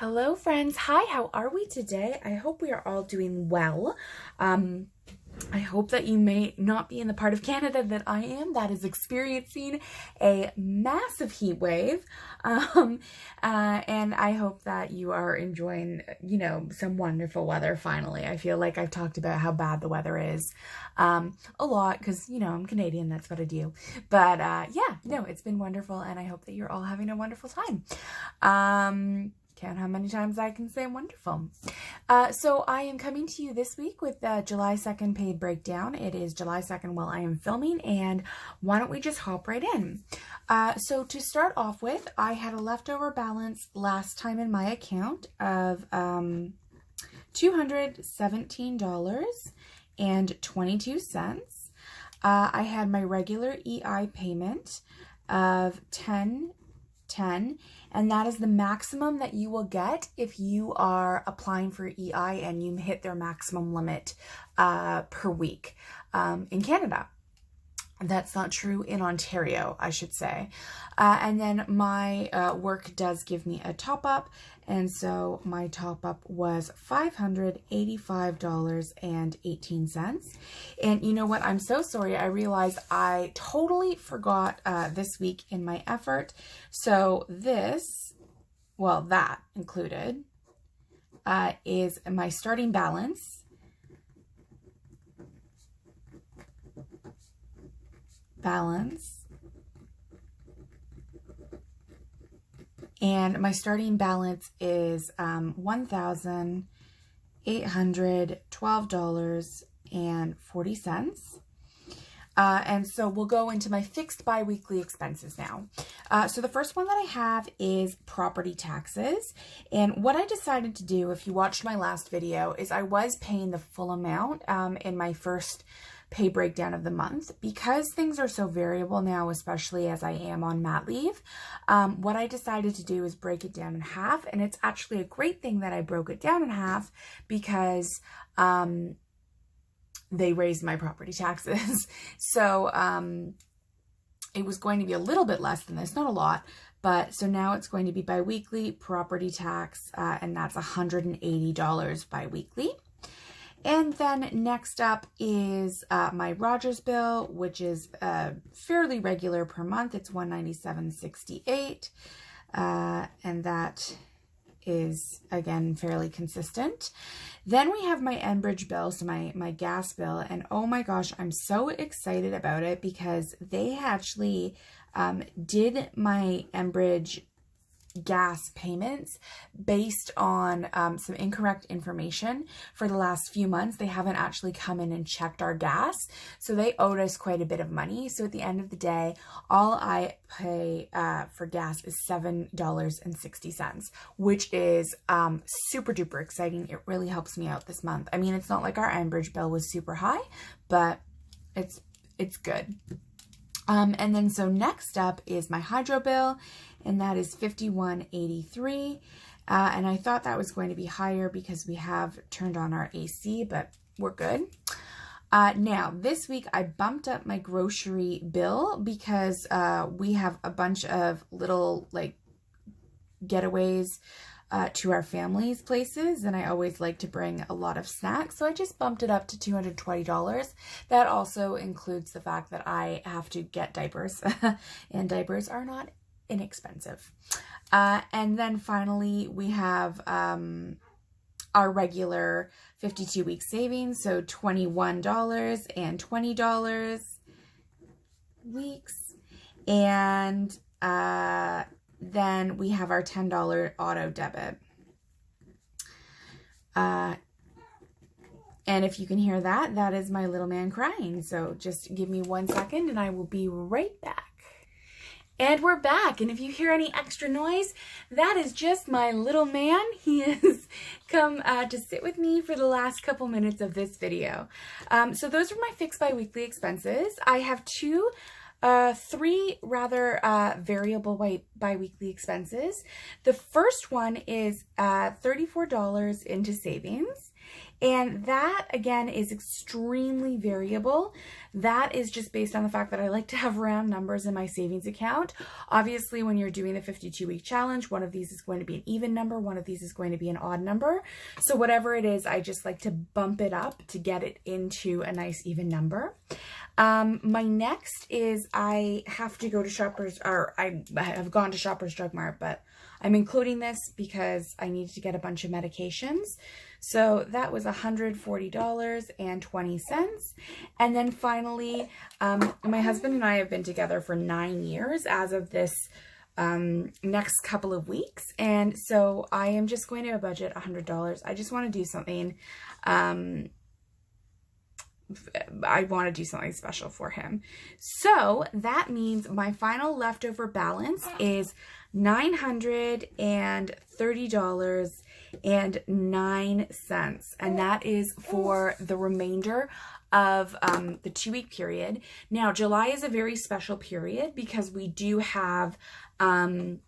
Hello friends. Hi, how are we today? I hope we are all doing well. I hope that you may not be in the part of Canada that I am that is experiencing a massive heat wave. And I hope that you are enjoying, some wonderful weather finally. I feel like I've talked about how bad the weather is a lot because, I'm Canadian, that's what I do. But yeah, no, it's been wonderful and I hope that you're all having a wonderful time. Count how many times I can say wonderful. So I am coming to you this week with the July 2nd paid breakdown. It is July 2nd while I am filming, and why don't we just hop right in? So to start off with, I had a leftover balance last time in my account of $217.22. I had my regular EI payment of $10.10, and that is the maximum that you will get if you are applying for EI and you hit their maximum limit per week in Canada. That's not true in Ontario, I should say. And then my work does give me a top-up, and so my top-up was $585.18. And you know what? I'm so sorry. I realized I totally forgot this week in my effort. So this, well, that included, is my starting balance. And my starting balance is $1,812.40. And so we'll go into my fixed biweekly expenses now. So the first one that I have is property taxes. And what I decided to do, if you watched my last video, is I was paying the full amount in my first pay breakdown of the month. Because things are so variable now, especially as I am on mat leave, what I decided to do is break it down in half. And it's actually a great thing that I broke it down in half because they raised my property taxes. So it was going to be a little bit less than this, not a lot, but so now it's going to be biweekly property tax, and that's $180 biweekly. And then next up is my Rogers bill, which is fairly regular per month. It's $197.68, and that is, again, fairly consistent. Then we have my Enbridge bill, so my gas bill, and oh my gosh, I'm so excited about it because they actually did my Enbridge gas payments based on some incorrect information for the last few months. They haven't actually come in and checked our gas, so they owed us quite a bit of money. So at the end of the day, all I pay for gas is $7.60, which is super duper exciting. It really helps me out this month. I mean, it's not like our Enbridge bill was super high, but it's good. And then so next up is my hydro bill, and that is $51.83. And I thought that was going to be higher because we have turned on our AC, but we're good. Now, this week I bumped up my grocery bill because we have a bunch of little getaways to our family's places, and I always like to bring a lot of snacks, so I just bumped it up to $220. That also includes the fact that I have to get diapers, and diapers are not inexpensive. And then finally we have our regular 52-week savings, so $21 and $20 weeks, and then we have our $10 auto debit. And if you can hear that, that is my little man crying. So just give me 1 second and I will be right back. And we're back. And if you hear any extra noise, that is just my little man. He has come to sit with me for the last couple minutes of this video. So those are my fixed biweekly expenses. I have three rather variable biweekly expenses. The first one is $34 into savings. And that, again, is extremely variable. That is just based on the fact that I like to have round numbers in my savings account. Obviously, when you're doing the 52-week challenge, one of these is going to be an even number, one of these is going to be an odd number. So whatever it is, I just like to bump it up to get it into a nice even number. My next is I have to go to Shoppers, or I have gone to Shoppers Drug Mart, but I'm including this because I needed to get a bunch of medications. So that was $140.20. And then finally, my husband and I have been together for 9 years as of this next couple of weeks. And so I am just going to budget $100. I just want to do something, I want to do something special for him. So that means my final leftover balance is $930.09. And that is for the remainder of the 2-week period. Now, July is a very special period because we do have 3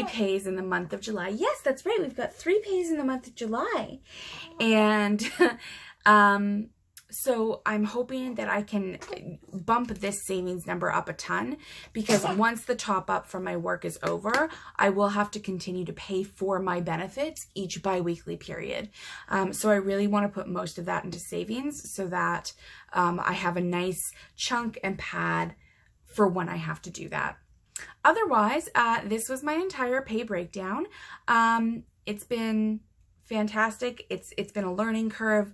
pays in the month of July. Yes, that's right. We've got 3 pays in the month of July. And so I'm hoping that I can bump this savings number up a ton, because once the top up from my work is over, I will have to continue to pay for my benefits each biweekly period. So I really want to put most of that into savings so that I have a nice chunk and pad for when I have to do that. Otherwise, this was my entire pay breakdown. It's been fantastic. It's been a learning curve,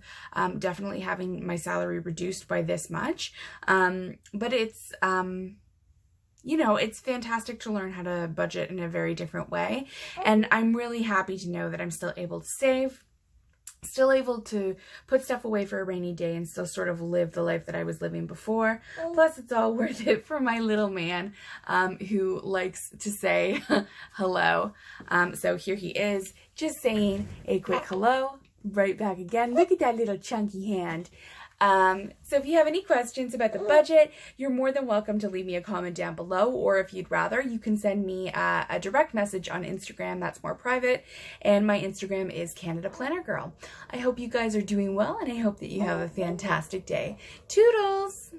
definitely having my salary reduced by this much. But it's, you know, it's fantastic to learn how to budget in a very different way. And I'm really happy to know that I'm still able to save, still able to put stuff away for a rainy day, and still sort of live the life that I was living before. Plus, it's all worth it for my little man who likes to say hello. So here he is, just saying a quick hello, right back again. Look at that little chunky hand. So if you have any questions about the budget, you're more than welcome to leave me a comment down below, or if you'd rather, you can send me a direct message on Instagram. That's more private, and my Instagram is Canada Planner Girl. I hope you guys are doing well, and I hope that you have a fantastic day. Toodles!